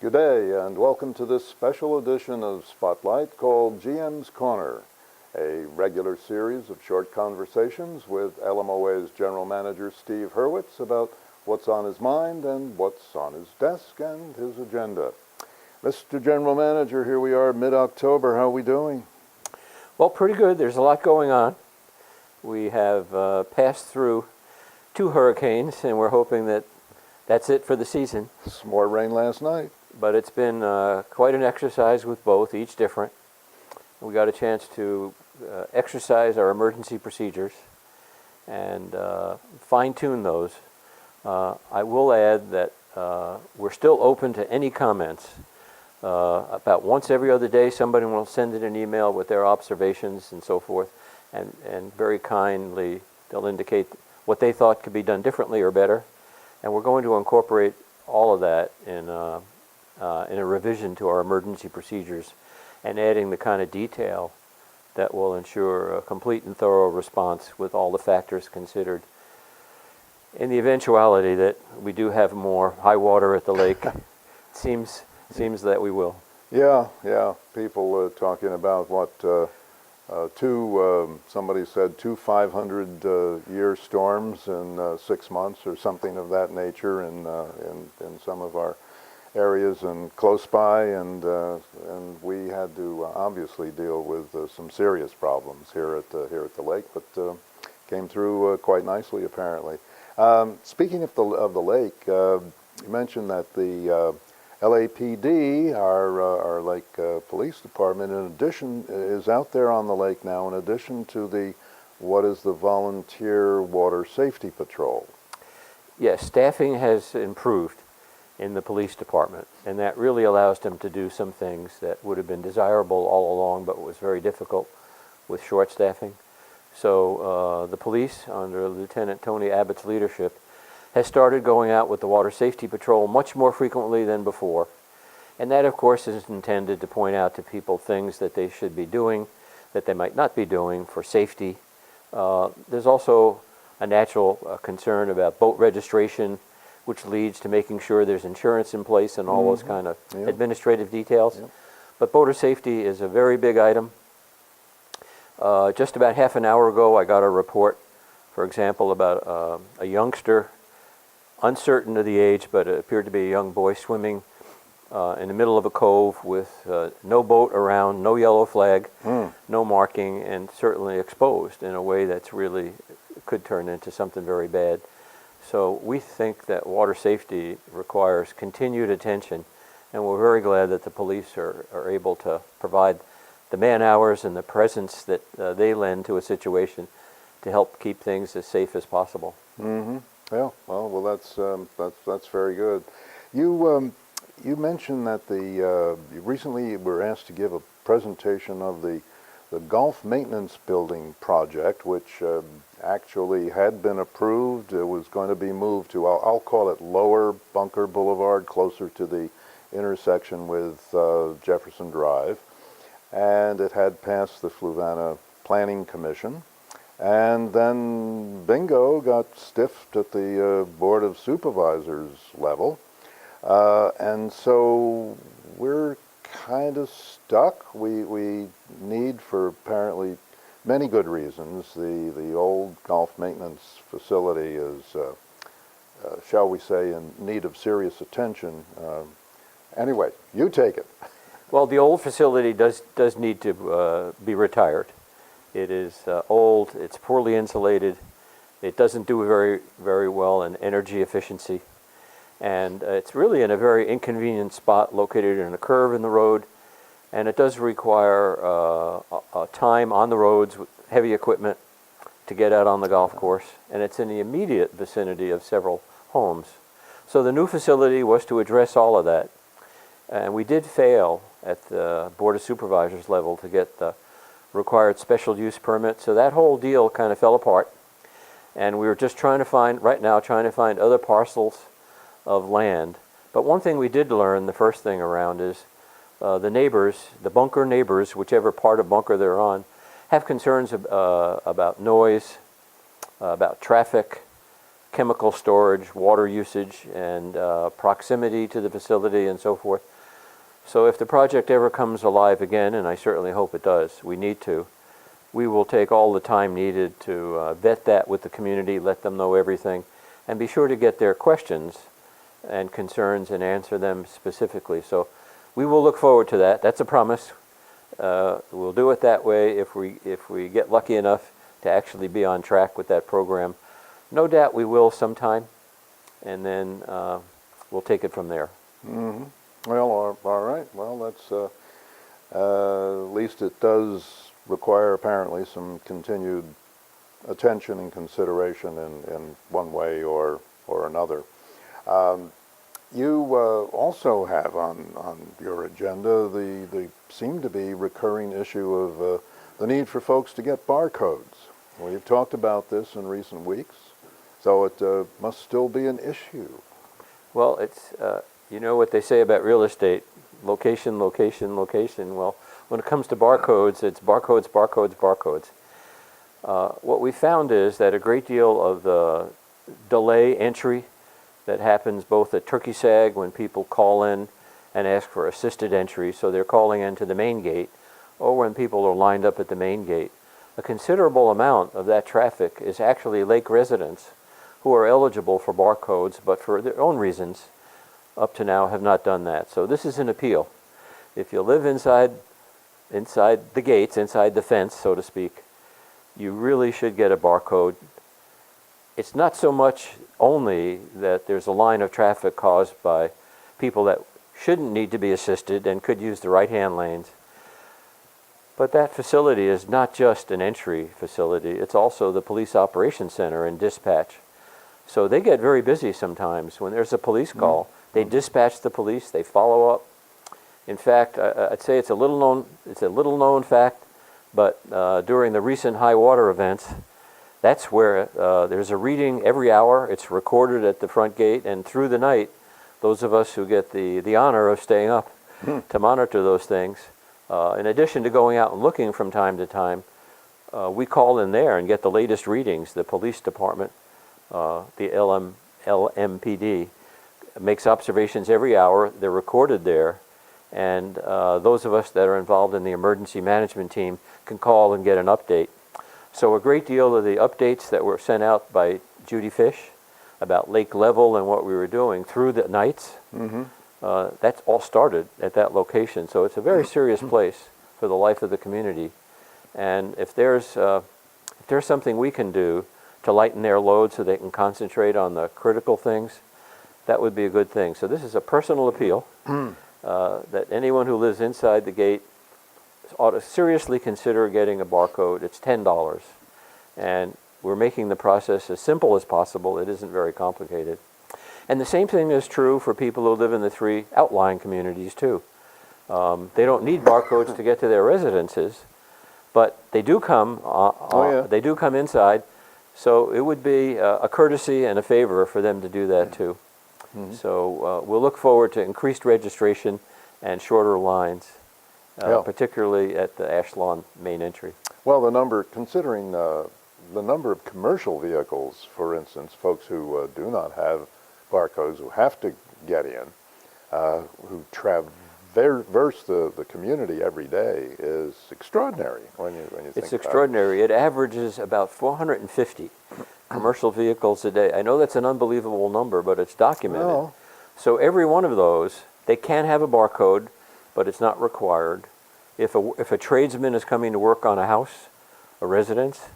Good day and welcome to this special edition of Spotlight called GM's Corner, a regular series of short conversations with LMOA's General Manager Steve Hurwitz about what's on his mind and what's on his desk and his agenda. Mr. General Manager, here we are mid-October. How are we doing? Well, pretty good. There's a lot going on. We have passed through 2 hurricanes, and we're hoping that that's it for the season. Some more rain last night. But it's been quite an exercise with both, each different. We got a chance to exercise our emergency procedures and fine-tune those. I will add that we're still open to any comments. About once every other day, somebody will send in an email with their observations and so forth, and very kindly they'll indicate what they thought could be done differently or better. And we're going to incorporate all of that in a revision to our emergency procedures and adding the kind of detail that will ensure a complete and thorough response with all the factors considered. In the eventuality that we do have more high water at the lake, it seems that we will. Yeah. People talking about what somebody said 2 500-year storms in 6 months or something of that nature in some of our areas and close by, and we had to obviously deal with some serious problems here at the lake, but came through quite nicely apparently. Speaking of the lake, you mentioned that the LAPD, our lake police department, in addition, is out there on the lake now, in addition to the volunteer water safety patrol. Yes, staffing has improved in the police department, and that really allows them to do some things that would have been desirable all along, but was very difficult with short staffing. So the police, under Lieutenant Tony Abbott's leadership, has started going out with the water safety patrol much more frequently than before. And that, of course, is intended to point out to people things that they should be doing, that they might not be doing for safety. There's also a natural concern about boat registration, which leads to making sure there's insurance in place and all those kind of administrative details. Yep. But boater safety is a very big item. Just about half an hour ago, I got a report, for example, about a youngster, uncertain of the age, but it appeared to be a young boy swimming in the middle of a cove with no boat around, no yellow flag, no marking, and certainly exposed in a way that's really could turn into something very bad. So we think that water safety requires continued attention, and we're very glad that the police are able to provide the man hours and the presence that they lend to a situation to help keep things as safe as possible. Mm-hmm. Yeah. Well, that's very good. You mentioned that you recently were asked to give a presentation of the golf maintenance building project, which actually had been approved. It was going to be moved to, I'll call it Lower Bunker Boulevard, closer to the intersection with Jefferson Drive. And it had passed the Fluvanna Planning Commission. And then bingo, got stiffed at the Board of Supervisors level. And so we're kind of stuck. We need, for apparently many good reasons, the old golf maintenance facility is, shall we say, in need of serious attention. Anyway, you take it. Well, the old facility does need to be retired. It is old, it's poorly insulated, it doesn't do very well in energy efficiency, and it's really in a very inconvenient spot located in a curve in the road, and it does require a time on the roads with heavy equipment to get out on the golf course, and it's in the immediate vicinity of several homes. So the new facility was to address all of that, and we did fail at the Board of Supervisors level to get the required special use permit, so that whole deal kind of fell apart, and we were just trying to find other parcels of land. But one thing we did learn the first thing around is the neighbors, the bunker neighbors, whichever part of bunker they're on, have concerns about noise, about traffic, chemical storage, water usage, and proximity to the facility and so forth. So if the project ever comes alive again, and I certainly hope it does, we need to, we will take all the time needed to vet that with the community, let them know everything, and be sure to get their questions and concerns and answer them specifically. So we will look forward to that. That's a promise. We'll do it that way if we get lucky enough to actually be on track with that program. No doubt we will sometime, and then we'll take it from there. Mm-hmm. Well, all right. Well, that's at least it does require apparently some continued attention and consideration in one way or another. You also have on your agenda the seem to be recurring issue of the need for folks to get barcodes. We've talked about this in recent weeks, so it must still be an issue. Well, it's you know what they say about real estate: location, location, location. Well, when it comes to barcodes, it's barcodes, barcodes, barcodes. What we found is that a great deal of the delay entry that happens both at Turkey Sag when people call in and ask for assisted entry, so they're calling into the main gate, or when people are lined up at the main gate, a considerable amount of that traffic is actually lake residents who are eligible for barcodes, but for their own reasons, up to now have not done that. So this is an appeal. If you live inside the gates, inside the fence, so to speak, you really should get a barcode. It's not so much only that there's a line of traffic caused by people that shouldn't need to be assisted and could use the right-hand lanes, but that facility is not just an entry facility, it's also the police operations center and dispatch. So they get very busy sometimes. When there's a police call, they dispatch the police, they follow up. In fact, I'd say it's a little known fact, but during the recent high water events, that's where there's a reading every hour. It's recorded at the front gate, and through the night, those of us who get the honor of staying up to monitor those things, in addition to going out and looking from time to time, we call in there and get the latest readings. The police department, the LMPD, makes observations every hour. They're recorded there, and those of us that are involved in the emergency management team can call and get an update. So a great deal of the updates that were sent out by Judy Fish about lake level and what we were doing through the nights, that's all started at that location. So it's a very serious place for the life of the community. And if there's something we can do to lighten their load so they can concentrate on the critical things, that would be a good thing. So this is a personal appeal that anyone who lives inside the gate ought to seriously consider getting a barcode. It's $10, and we're making the process as simple as possible. It isn't very complicated. And the same thing is true for people who live in the 3 outlying communities too. They don't need barcodes to get to their residences, but they do come. They do come inside, so it would be a courtesy and a favor for them to do that too. So we'll look forward to increased registration and shorter lines. Particularly at the Ashlawn main entry. Well, considering the number of commercial vehicles, for instance, folks who do not have barcodes, who have to get in, who traverse the community every day, is extraordinary when you think It's extraordinary. It averages about 450 commercial vehicles a day. I know that's an unbelievable number, but it's documented. Well, So every one of those, they can have a barcode, but it's not required. If a tradesman is coming to work on a house, a residence,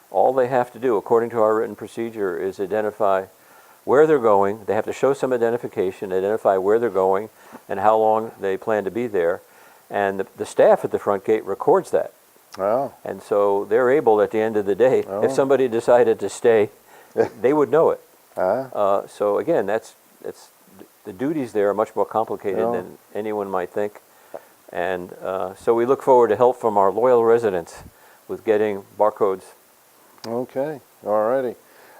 all they have to do, according to our written procedure, is identify where they're going. They have to show some identification, identify where they're going and how long they plan to be there. And the staff at the front gate records that. Wow. And so they're able, at the end of the day, if somebody decided to stay, they would know it. So again, the duties there are much more complicated than anyone might think. And so we look forward to help from our loyal residents with getting barcodes. Okay, all righty.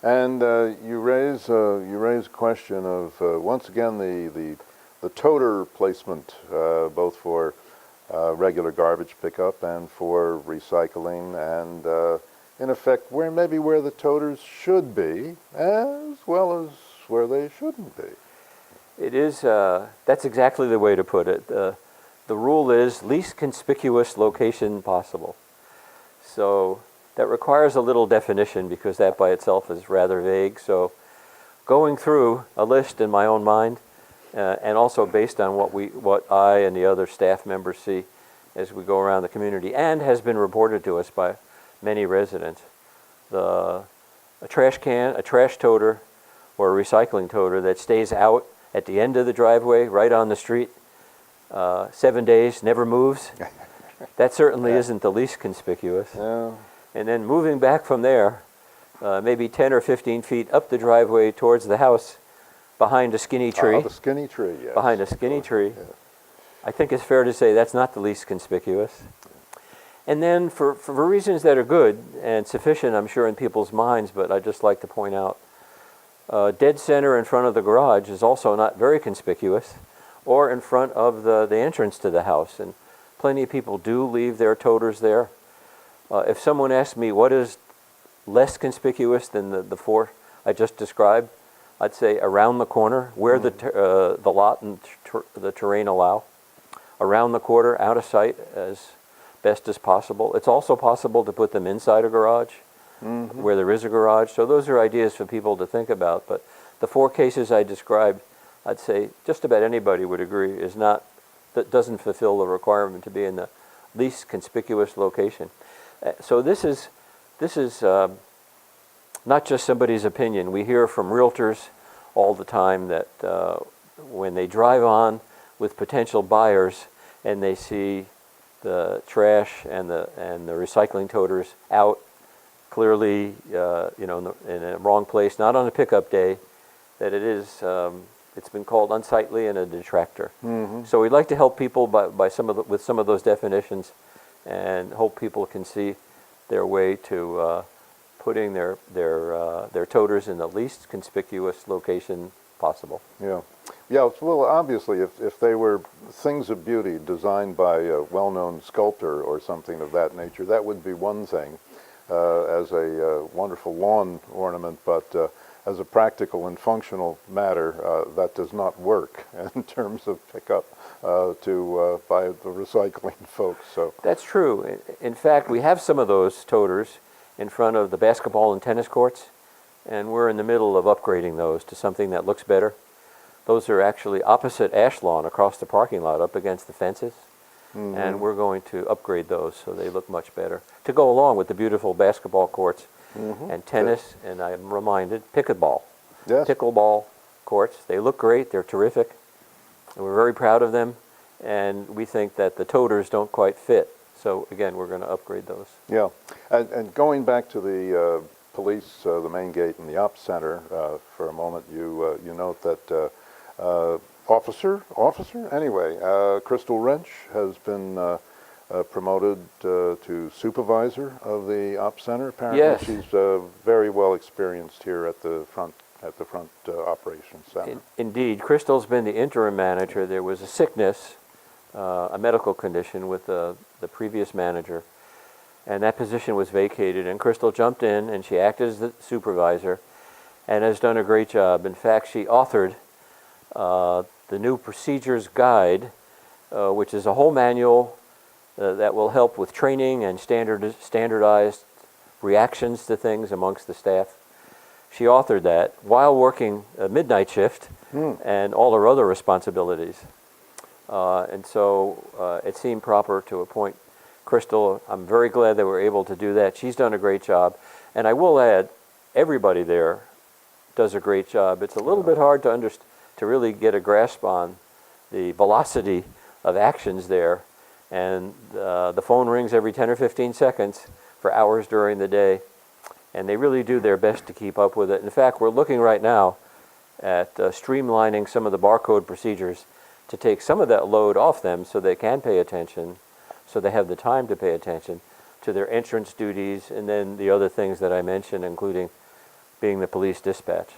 And you raise a question of once again the toter placement, both for regular garbage pickup and for recycling, and in effect, maybe where the toters should be, as well as where they shouldn't be. It is, that's exactly the way to put it. The rule is least conspicuous location possible. So that requires a little definition because that by itself is rather vague. So going through a list in my own mind, and also based on what I and the other staff members see as we go around the community, and has been reported to us by many residents, a trash can, a trash toter, or a recycling toter that stays out at the end of the driveway, right on the street, 7 days, never moves. That certainly isn't the least conspicuous. Yeah. And then moving back from there, maybe 10 or 15 feet up the driveway towards the house, behind a skinny tree. The skinny tree, yes. Behind a skinny tree. Yes. I think it's fair to say that's not the least conspicuous. And then for reasons that are good and sufficient, I'm sure, in people's minds, but I'd just like to point out, dead center in front of the garage is also not very conspicuous, or in front of the entrance to the house. And plenty of people do leave their toters there. If someone asks me what is less conspicuous than the four I just described, I'd say around the corner, where the lot and the terrain allow. Around the corner, out of sight as best as possible. It's also possible to put them inside a garage, where there is a garage. So those are ideas for people to think about. But the four cases I described, I'd say just about anybody would agree that doesn't fulfill the requirement to be in the least conspicuous location. So this is not just somebody's opinion. We hear from realtors all the time that when they drive on with potential buyers and they see the trash and the recycling toters out clearly, in a wrong place, not on a pickup day, that it's been called unsightly and a detractor. So we'd like to help people with some of those definitions, and hope people can see their way to putting their toters in the least conspicuous location possible. Yeah. Yeah, well, obviously, if they were things of beauty designed by a well-known sculptor or something of that nature, that would be one thing, as a wonderful lawn ornament, but as a practical and functional matter, that does not work in terms of pickup by the recycling folks. So That's true. In fact, we have some of those toters in front of the basketball and tennis courts, and we're in the middle of upgrading those to something that looks better. Those are actually opposite ash lawn across the parking lot up against the fences, and we're going to upgrade those so they look much better to go along with the beautiful basketball courts and tennis, and I'm reminded, pickleball. yes, Pickleball courts, they look great, they're terrific, and we're very proud of them, and we think that the toters don't quite fit. So again, we're going to upgrade those. yeah, and going back to the police, the main gate and the ops center for a moment, you note that Crystal Wrench has been promoted to supervisor of the ops center. Apparently, Yes. she's very well experienced here at the front operations center. Indeed, Crystal's been the interim manager. There was a sickness, a medical condition with the previous manager, and that position was vacated, and Crystal jumped in and she acted as the supervisor and has done a great job. In fact, she authored the new procedures guide, which is a whole manual that will help with training and standardized reactions to things amongst the staff. She authored that while working a midnight shift and all her other responsibilities. And so it seemed proper to appoint Crystal. I'm very glad that we're able to do that. She's done a great job. And I will add, everybody there does a great job. It's a little bit hard to really get a grasp on the velocity of actions there. And the phone rings every 10 or 15 seconds for hours during the day. And they really do their best to keep up with it. In fact, we're looking right now at streamlining some of the barcode procedures to take some of that load off them so they can pay attention, so they have the time to pay attention to their entrance duties and then the other things that I mentioned, including being the police dispatch.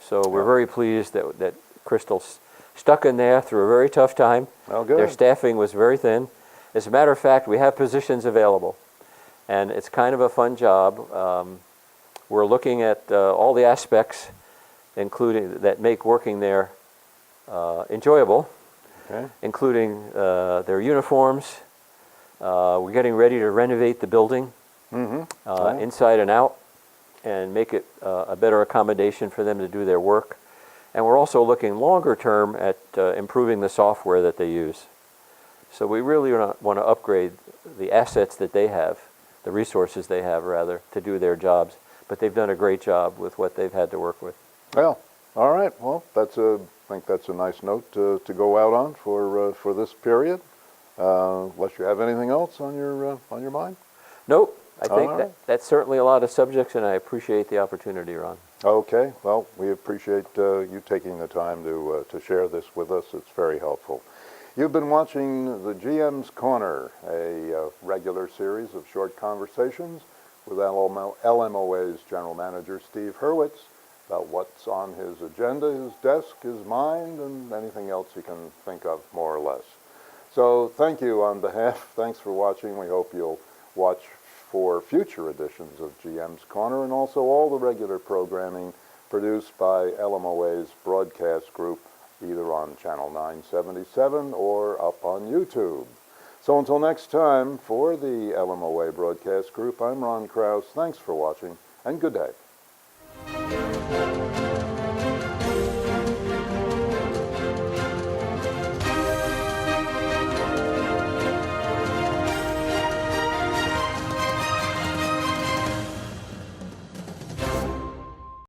So we're very pleased that Crystal stuck in there through a very tough time. Oh, good. Their staffing was very thin. As a matter of fact, we have positions available. and it's kind of a fun job. We're looking at all the aspects, including that make working there enjoyable, Okay. including their uniforms. We're getting ready to renovate the building inside and out and make it a better accommodation for them to do their work. And we're also looking longer term at improving the software that they use. So we really want to upgrade the assets that they have, the resources they have, rather, to do their jobs. But they've done a great job with what they've had to work with. Well, all right. Well, I think that's a nice note to go out on for this period. Unless you have anything else on your mind. Nope. I think All right. that's certainly a lot of subjects, and I appreciate the opportunity, Ron. Okay. Well, we appreciate you taking the time to share this with us. It's very helpful. You've been watching the GM's Corner, a regular series of short conversations with LMOA's General Manager Steve Hurwitz about what's on his agenda, his desk, his mind, and anything else he can think of, more or less. So thank you on behalf. Thanks for watching. We hope you'll watch for future editions of GM's Corner and also all the regular programming produced by LMOA's broadcast group, either on Channel 977 or up on YouTube. So until next time, for the LMOA broadcast group, I'm Ron Krause. Thanks for watching, and good day.